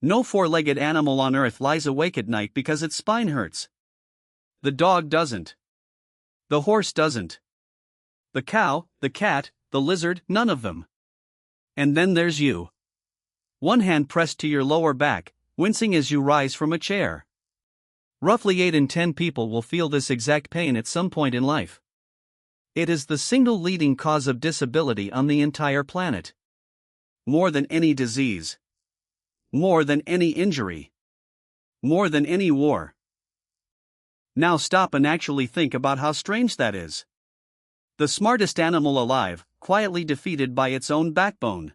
No four-legged animal on Earth lies awake at night because its spine hurts. The dog doesn't. The horse doesn't. The cow, the cat, the lizard, none of them. And then there's you. One hand pressed to your lower back, wincing as you rise from a chair. Roughly 8 in 10 people will feel this exact pain at some point in life. It is the single leading cause of disability on the entire planet. More than any disease. More than any injury. More than any war. Now stop and actually think about how strange that is. The smartest animal alive, quietly defeated by its own backbone.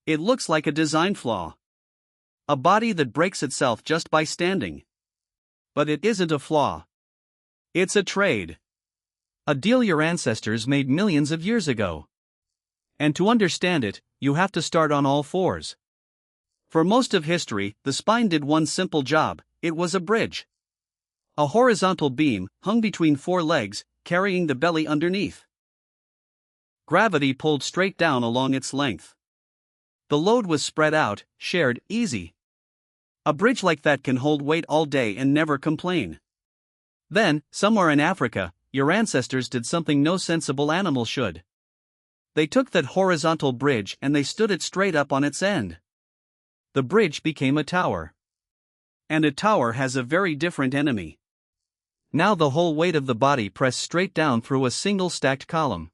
It looks like a design flaw. A body that breaks itself just by standing. But it isn't a flaw. It's a trade. A deal your ancestors made millions of years ago. And to understand it, you have to start on all fours. For most of history, the spine did one simple job: it was a bridge. A horizontal beam, hung between 4 legs, carrying the belly underneath. Gravity pulled straight down along its length. The load was spread out, shared, easy. A bridge like that can hold weight all day and never complain. Then, somewhere in Africa, your ancestors did something no sensible animal should. They took that horizontal bridge and they stood it straight up on its end. The bridge became a tower. And a tower has a very different enemy. Now the whole weight of the body pressed straight down through a single stacked column.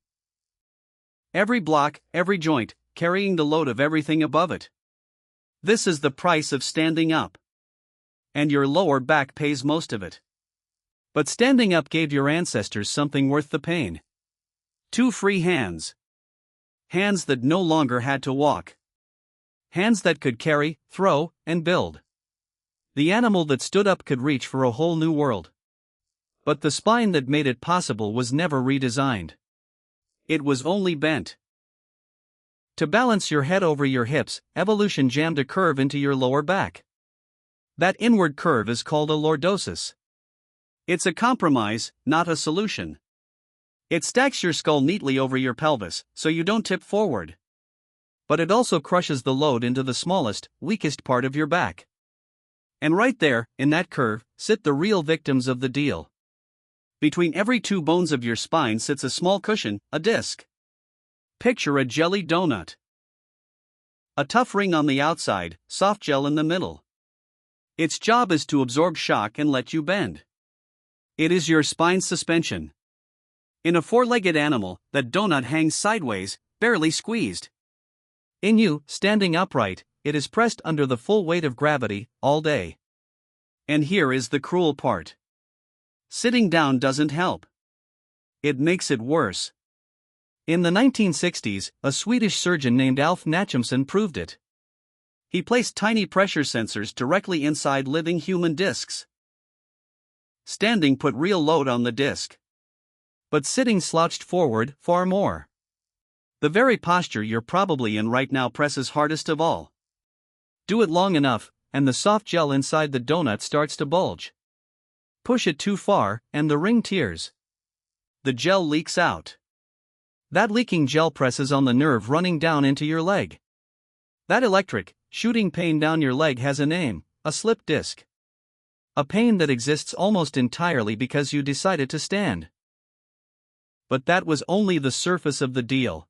Every block, every joint, carrying the load of everything above it. This is the price of standing up. And your lower back pays most of it. But standing up gave your ancestors something worth the pain. 2 free hands. Hands that no longer had to walk. Hands that could carry, throw, and build. The animal that stood up could reach for a whole new world. But the spine that made it possible was never redesigned. It was only bent. To balance your head over your hips, evolution jammed a curve into your lower back. That inward curve is called a lordosis. It's a compromise, not a solution. It stacks your skull neatly over your pelvis, so you don't tip forward. But it also crushes the load into the smallest, weakest part of your back. And right there, in that curve, sit the real victims of the deal. Between every 2 bones of your spine sits a small cushion, a disc. Picture a jelly donut. A tough ring on the outside, soft gel in the middle. Its job is to absorb shock and let you bend. It is your spine's suspension. In a 4-legged animal, that donut hangs sideways, barely squeezed. In you, standing upright, it is pressed under the full weight of gravity, all day. And here is the cruel part. Sitting down doesn't help. It makes it worse. In the 1960s, a Swedish surgeon named Alf Nachemson proved it. He placed tiny pressure sensors directly inside living human discs. Standing put real load on the disc. But sitting slouched forward far more. The very posture you're probably in right now presses hardest of all. Do it long enough, and the soft gel inside the donut starts to bulge. Push it too far, and the ring tears. The gel leaks out. That leaking gel presses on the nerve running down into your leg. That electric, shooting pain down your leg has a name: a slip disc. A pain that exists almost entirely because you decided to stand. But that was only the surface of the deal.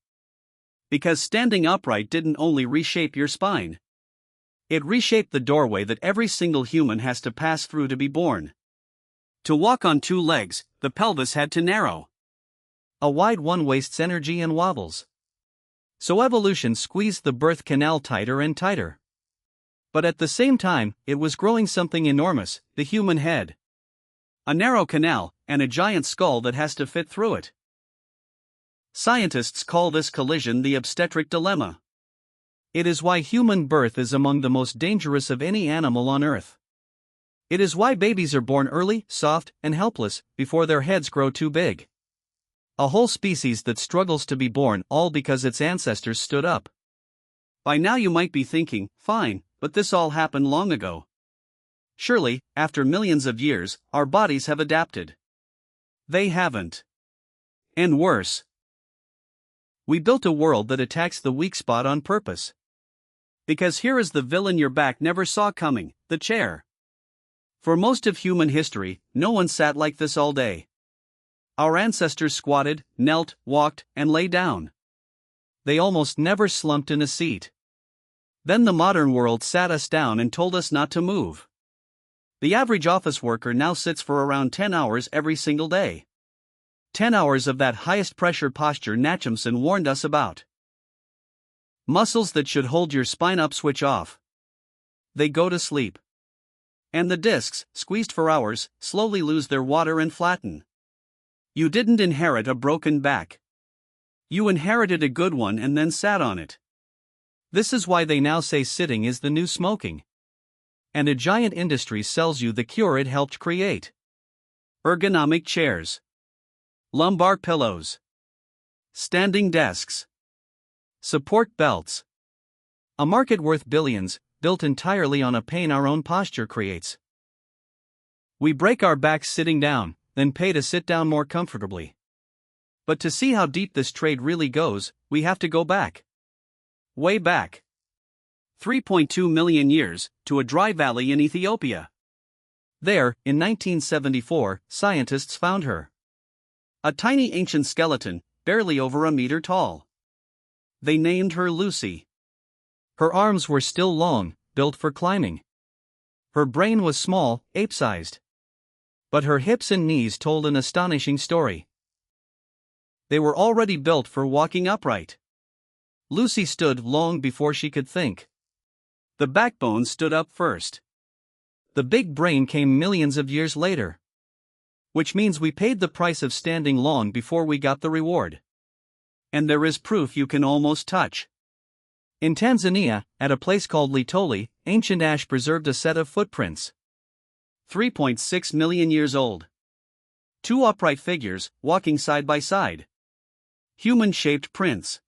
Because standing upright didn't only reshape your spine. It reshaped the doorway that every single human has to pass through to be born. To walk on 2 legs, the pelvis had to narrow. A wide one wastes energy and wobbles. So evolution squeezed the birth canal tighter and tighter. But at the same time, it was growing something enormous: the human head. A narrow canal, and a giant skull that has to fit through it. Scientists call this collision the obstetric dilemma. It is why human birth is among the most dangerous of any animal on Earth. It is why babies are born early, soft, and helpless, before their heads grow too big. A whole species that struggles to be born, all because its ancestors stood up. By now you might be thinking, fine, but this all happened long ago. Surely, after millions of years, our bodies have adapted. They haven't. And worse. We built a world that attacks the weak spot on purpose. Because here is the villain your back never saw coming, the chair. For most of human history, no one sat like this all day. Our ancestors squatted, knelt, walked, and lay down. They almost never slumped in a seat. Then the modern world sat us down and told us not to move. The average office worker now sits for around 10 hours every single day. 10 hours of that highest pressure posture Nachemson warned us about. Muscles that should hold your spine up switch off. They go to sleep. And the discs, squeezed for hours, slowly lose their water and flatten. You didn't inherit a broken back. You inherited a good one and then sat on it. This is why they now say sitting is the new smoking. And a giant industry sells you the cure it helped create. Ergonomic chairs. Lumbar pillows. Standing desks. Support belts. A market worth billions, built entirely on a pain our own posture creates. We break our backs sitting down, then pay to sit down more comfortably. But to see how deep this trade really goes, we have to go back. Way back. 3.2 million years, to a dry valley in Ethiopia. There, in 1974, scientists found her. A tiny ancient skeleton, barely over a meter tall. They named her Lucy. Her arms were still long, built for climbing. Her brain was small, ape-sized. But her hips and knees told an astonishing story. They were already built for walking upright. Lucy stood long before she could think. The backbone stood up first. The big brain came millions of years later. Which means we paid the price of standing long before we got the reward. And there is proof you can almost touch. In Tanzania, at a place called Laetoli, ancient ash preserved a set of footprints. 3.6 million years old. Two upright figures, walking side by side. Human-shaped prints.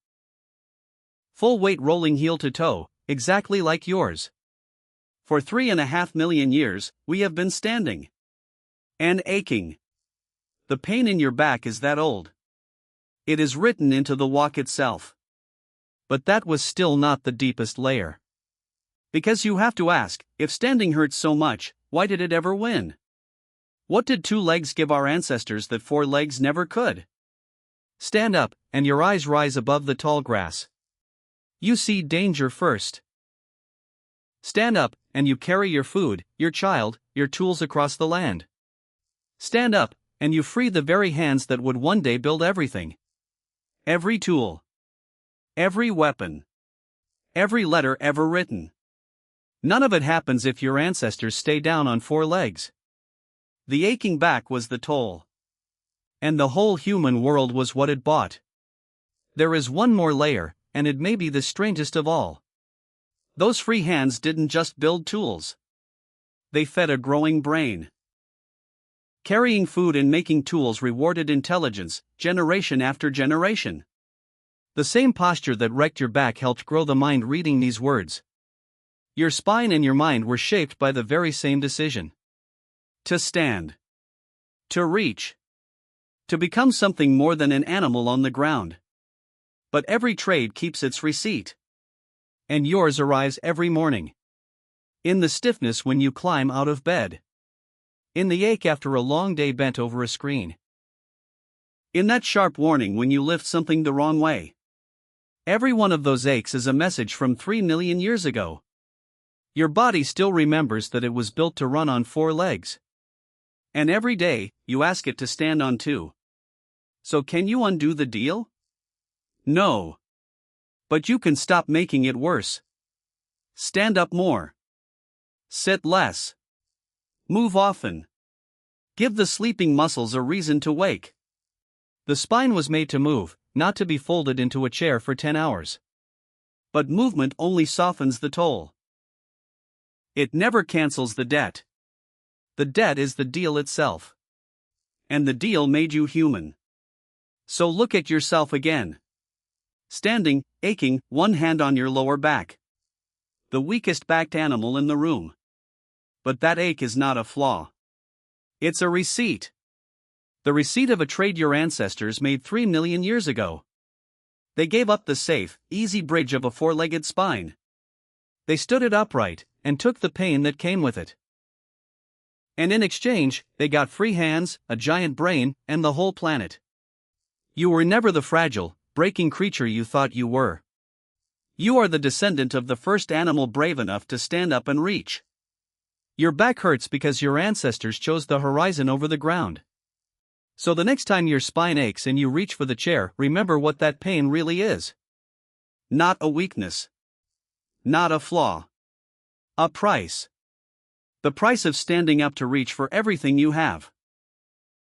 Full weight rolling heel to toe, exactly like yours. For 3.5 million years, we have been standing. And aching. The pain in your back is that old. It is written into the walk itself. But that was still not the deepest layer. Because you have to ask, if standing hurts so much, why did it ever win? What did two legs give our ancestors that four legs never could? Stand up, and your eyes rise above the tall grass. You see danger first. Stand up, and you carry your food, your child, your tools across the land. Stand up, and you free the very hands that would one day build everything. Every tool. Every weapon. Every letter ever written. None of it happens if your ancestors stay down on four legs. The aching back was the toll. And the whole human world was what it bought. There is one more layer, and it may be the strangest of all. Those free hands didn't just build tools. They fed a growing brain. Carrying food and making tools rewarded intelligence, generation after generation. The same posture that wrecked your back helped grow the mind reading these words. Your spine and your mind were shaped by the very same decision. To stand. To reach. To become something more than an animal on the ground. But every trade keeps its receipt. And yours arrives every morning. In the stiffness when you climb out of bed. In the ache after a long day bent over a screen. In that sharp warning when you lift something the wrong way. Every one of those aches is a message from 3 million years ago. Your body still remembers that it was built to run on four legs. And every day, you ask it to stand on two. So can you undo the deal? No. But you can stop making it worse. Stand up more. Sit less. Move often. Give the sleeping muscles a reason to wake. The spine was made to move, not to be folded into a chair for 10 hours. But movement only softens the toll. It never cancels the debt. The debt is the deal itself. And the deal made you human. So look at yourself again. Standing, aching, one hand on your lower back. The weakest backed animal in the room. But that ache is not a flaw. It's a receipt. The receipt of a trade your ancestors made 3 million years ago. They gave up the safe, easy bridge of a four-legged spine. They stood it upright, and took the pain that came with it. And in exchange, they got free hands, a giant brain, and the whole planet. You were never the fragile, breaking creature you thought you were. You are the descendant of the first animal brave enough to stand up and reach. Your back hurts because your ancestors chose the horizon over the ground. So the next time your spine aches and you reach for the chair, remember what that pain really is. Not a weakness. Not a flaw. A price. The price of standing up to reach for everything you have.